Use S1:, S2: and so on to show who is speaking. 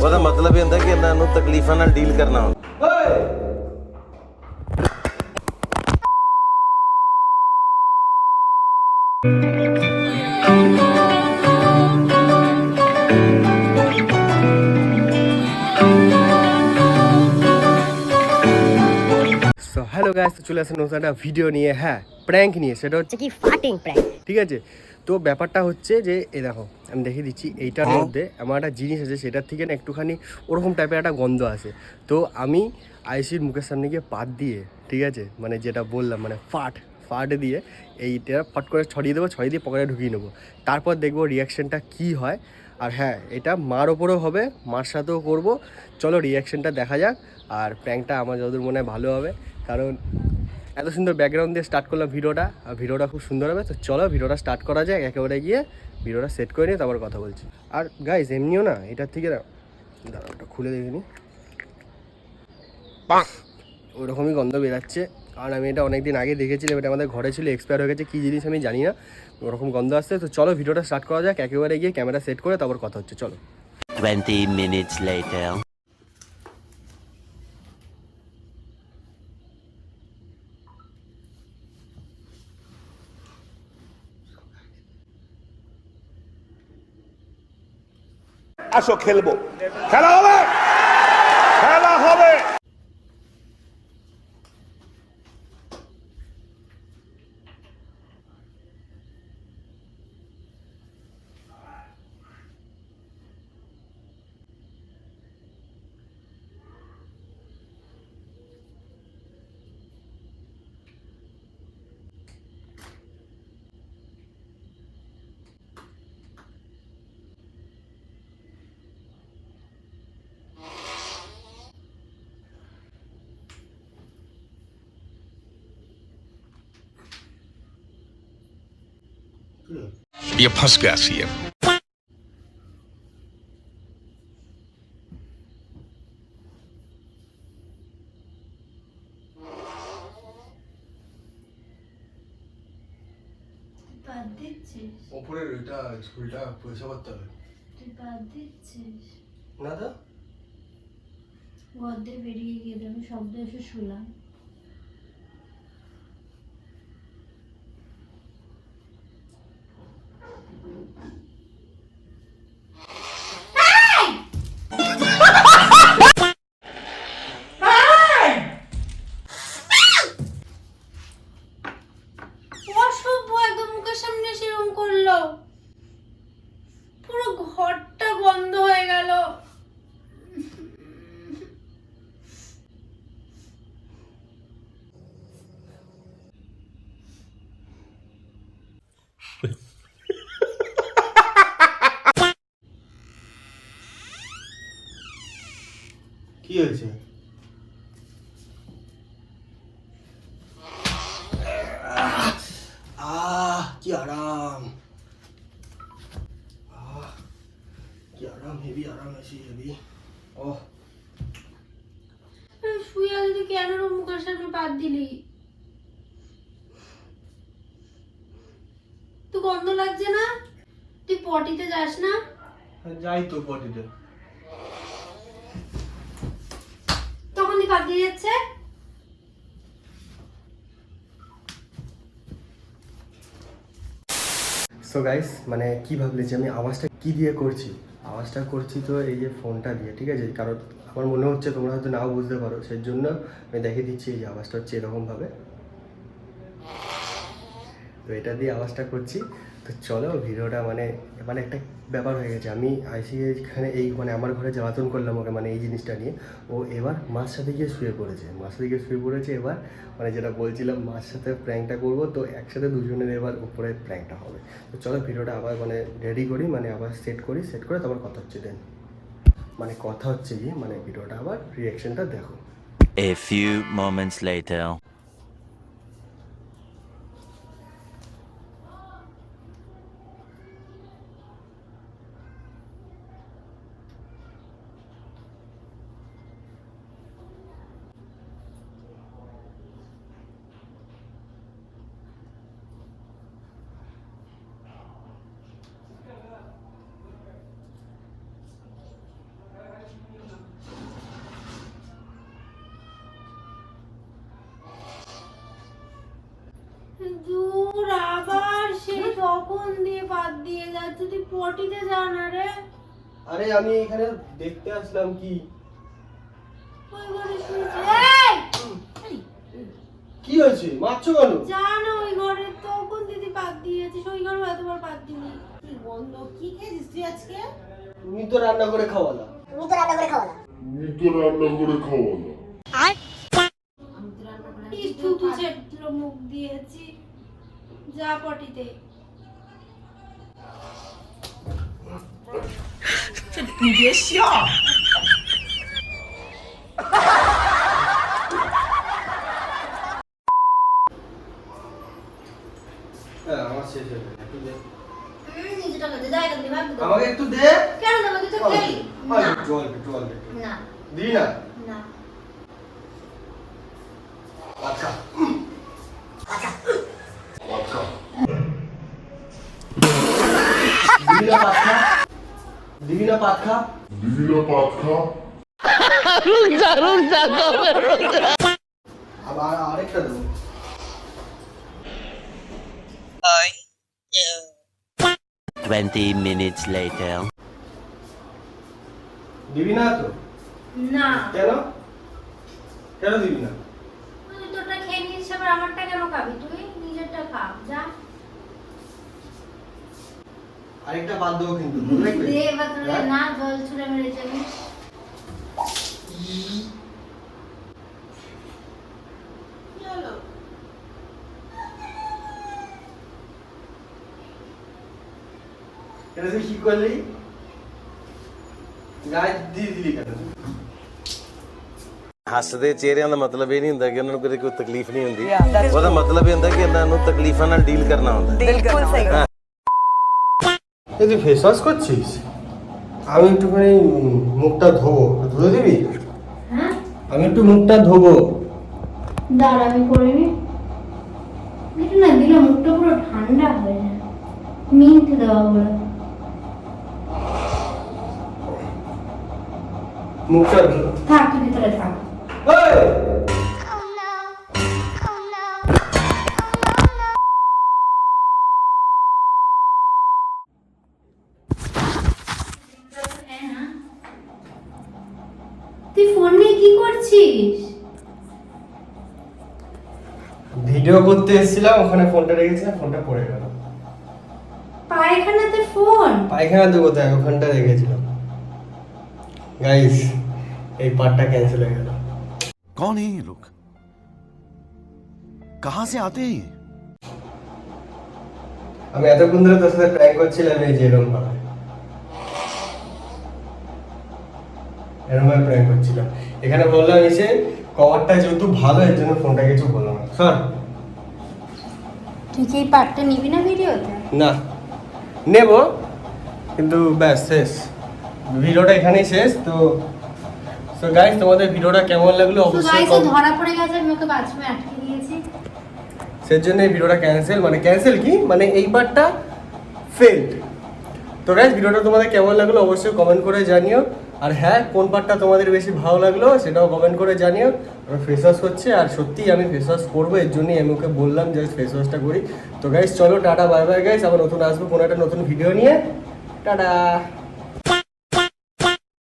S1: ਉਹਦਾ ਮਤਲਬ ਇਹ ਹੁੰਦਾ ਕਿ ਇਹਨਾਂ ਨੂੰ ਤਕਲੀਫਾਂ ਨਾਲ ਡੀਲ ਕਰਨਾ ਹੁੰਦਾ।
S2: সো হ্যালো গাইস, তো চলে আসেন নতুন একটা ভিডিও নিয়ে। হ্যাঁ, প্র্যাঙ্ক নিয়ে, সেটা হচ্ছে
S3: কি ফাটিং প্র্যাঙ্ক।
S2: ঠিক আছে, তো ব্যাপারটা হচ্ছে যে এই দেখো আমি দেখিয়ে দিচ্ছি, এইটার মধ্যে আমার একটা জিনিস আছে, সেটার থেকে না একটুখানি ওরকম টাইপের একটা গন্ধ আসে। তো আমি আইসির মুখের সামনে গিয়ে পাত দিয়ে, ঠিক আছে, মানে যেটা বললাম মানে ফাট দিয়ে এইটা ফট করে ছড়িয়ে দেবো, ছড়িয়ে দিয়ে পকেটে ঢুকিয়ে নেবো। তারপর দেখবো রিয়াকশানটা কী হয়। আর হ্যাঁ, এটা মার ওপরেও হবে, মার সাথেও করবো। চলো রিয়াকশানটা দেখা যাক। আর প্র্যাঙ্কটা আমার যতদূর মনে হয় ভালো হবে, কারণ এত সুন্দর ব্যাকগ্রাউন্ড দিয়ে স্টার্ট করলাম ভিডিওটা, আর ভিডিওটা খুব সুন্দর হবে। তো চলো ভিডিওটা স্টার্ট করা যাক, একেবারে গিয়ে ভিডিওটা সেট করে নিয়ে তারপর কথা বলছি। আর গাইস এমনিও না এটার থেকে না, দাঁড়াও ওটা খুলে দেখিনি, ওরকমই গন্ধ বেরাচ্ছে। কারণ আমি এটা অনেকদিন আগে দেখেছিলাম, এটা আমাদের ঘরে ছিল, এক্সপায়ার হয়ে গেছে, কী জিনিস আমি জানি না, ওরকম গন্ধ আসছে। তো চলো ভিডিওটা স্টার্ট করা যাক, একেবারে গিয়ে ক্যামেরা সেট করে তারপর কথা হচ্ছে, চলো।
S4: 20 minutes later.
S5: আসো খেলবো, খেলা হবে, খেলা হবে।
S6: ये फंस गया सीएम।
S7: বাদ দিচ্ছিস?
S2: ওপরের ওইটা স্কুলটা পয়সা করতে হবে
S7: তুই বাদ দিচ্ছিস?
S2: না দা,
S7: গদ্দে বেরিয়ে গেলে আমি শব্দ এসে শুনলাম। অসভ্য, একদম মুখের সামনে সেরকম করলো, পুরো ঘরটা বন্ধ হয়ে গেল।
S2: কি হয়েছে? কি আরাম, কি আরাম, হেভি আরাম আছে, হেভি। ওহ,
S7: শুয়ে আছি, তুই কেন ওর মুখের সামনে বাদ দিলি? তুই গন্ধ লাগছে না? তুই পটিতে যাস না?
S2: যাই তো পটিতে।
S7: তখন তুই বাদ দিয়ে যাচ্ছে।
S2: সো গাইস, মানে কি ভাবলে যে আমি আওয়াজটা কি দিয়ে করছি? আওয়াজটা করছি তো এই যে ফোনটা দিয়ে, ঠিক আছে, কারণ আমার মনে হচ্ছে তোমরা হয়তো নাও বুঝতে পারো, সেই জন্য আমি দেখিয়ে দিচ্ছি। এই যে আওয়াজটা হচ্ছে এরকমভাবে, তো এটা দিয়ে আওয়াজটা করছি। তো চলো ভিডিওটা মানে মানে একটা ব্যাপার হয়ে গেছে। আমি আইসি এখানে এই মানে আমার ঘরে জ্বালাতন করলাম ওকে, মানে এই জিনিসটা নিয়ে। ও এবার মার সাথে গিয়ে শুয়ে পড়েছে, এবার মানে যেটা বলছিলাম মার সাথে প্র্যাঙ্কটা করবো, তো একসাথে দুজনের এবার উপরে প্র্যাঙ্কটা হবে। তো চলো ভিডিওটা আবার মানে রেডি করি, মানে আবার সেট করে তারপর কথা হচ্ছে দেন, মানে কথা হচ্ছে গিয়ে মানে ভিডিওটা আবার রিয়াকশনটা দেখো।
S4: A few moments later.
S7: তখন দিয়ে বাদ দিয়ে যাচ্ছে, তুই পটিতে যা না রে।
S2: আরে আমি এখানে দেখতে আসলাম কি
S7: ওই ঘরে শুয়েছে। এই!
S2: কি হয়েছে, মারছো কেন?
S7: যা না ওই ঘরে, তখন দিদি বাদ দিয়েছে, ওই ঘরে এতবার বাদ দিনি।
S3: কি গন্ধ, কি খেয়েছিস তুই আজকে?
S2: তুমি তো রান্না করে খাওয়ালা।
S3: আমি তো রান্না করে
S7: কি থুতু চেটলো মুখ দিয়েছি, যা পটিতে।
S2: হ্যাঁ আমার শেষ হয়ে গেছে, একটু দে।
S7: নিজেটা কাজে যায় কেন দিবা?
S2: আমাকে একটু দে।
S7: কেন দেবো, তুই তো খেলি না।
S2: জল জল
S7: না
S2: দি না।
S7: না
S2: আচ্ছা দিবি না পাখা? আবার আরেকটা দেবো।
S4: 20 minutes later.
S2: দিবি না তো?
S7: না
S2: কেন কেন দিবি না?
S7: তুই তোরটা খেয়ে নিস, আবার আমারটা কেন খাবি? তুই নিজেরটা খা, যা।
S2: আরেকটা বাদ দেবো কিন্তু,
S7: দে বাতলে না, জল ছুঁড়ে মেরে যাবি।
S3: কি হলো?
S2: এটা তুই কি করলি? গায়ে দিয়ে দিলি কেন?
S1: ਹੱਸਦੇ ਚਿਹਰਿਆਂ ਦਾ ਮਤਲਬ ਇਹ ਨਹੀਂ ਹੁੰਦਾ ਕਿ ਉਹਨਾਂ ਨੂੰ ਕਦੇ ਕੋਈ ਤਕਲੀਫ ਨਹੀਂ ਹੁੰਦੀ। ਉਹਦਾ ਮਤਲਬ ਇਹ ਹੁੰਦਾ ਕਿ ਇਹਨਾਂ ਨੂੰ ਤਕਲੀਫਾਂ ਨਾਲ ਡੀਲ ਕਰਨਾ ਹੁੰਦਾ।
S6: बिल्कुल सही
S2: এই তুই ফেস ওয়াশ করছিস? আমি একটুখানি মুখটা ধোবো, ধুয়ে দিবি?
S7: হ্যাঁ
S2: আমি একটু মুখটা ধোবো।
S7: দাঁড়া, আমি করে নি। এটা না দিলে মুখটা পুরো ঠান্ডা হয়ে যায়, মিন্ট দেওয়া বলে।
S2: মুখটা ধো।
S7: থাক, তুই ভিতরে থাক।
S2: এই!
S7: তুই ফোন নিয়ে কি করছিস?
S2: ভিডিও করতে এসেছিলাম, ওখানে ফোনটা রেখেছিলাম, ফোনটা পড়ে গেল।
S7: পায়খানাতে ফোন?
S2: পায়খানা তো কোথায়, ওখানটা রেখেছিলাম। গাইস এই পার্টটা ক্যান্সেল হয়ে গেল।
S8: कौन है ये लोग? कहां से आते हैं ये?
S2: আমি এতক্ষণ ধরে তোর সাথে প্র্যাঙ্ক করছিলাম, এই যে এরকম ভাবে প্র্যাঙ্ক করছিলাম। এখানে বললাম এসে কভারটা যেহেতু ভালো, এর জন্য ফোনটা কিছু বললাম না। স্যার
S7: তুই কি এই পার্টটা নিবি না ভিডিওতে?
S2: না নেব, কিন্তু ব্যাস শেষ, ভিডিওটা এখানেই শেষ। তো সো গাইস তোমাদের ভিডিওটা কেমন লাগলো
S7: তো
S2: অবশ্যই
S7: গাইস ধরা পড়ে গেছে, আমি ওকে বাথরুমে আটকে দিয়েছি।
S2: সেজন্য এই ভিডিওটা ক্যান্সেল, মানে ক্যান্সেল কি মানে এই পার্টটা ফেলড। তো গাইস ভিডিওটা তোমাদের কেমন লাগলো অবশ্যই কমেন্ট করে জানিও। আর হ্যাঁ, কোন পার্টটা তোমাদের বেশি ভালো লাগলো সেটাও কমেন্ট করে জানিও। আমি ফেস ওয়াশ করছি, আর সত্যিই আমি ফেস ওয়াশ করবো, এর জন্যই আমি ওকে বললাম যে ফেস ওয়াশটা করি। তো গাইস চলো টাটা বাই বাই গাইস, আবার নতুন আসবো কোনো একটা নতুন ভিডিও নিয়ে। টাটা।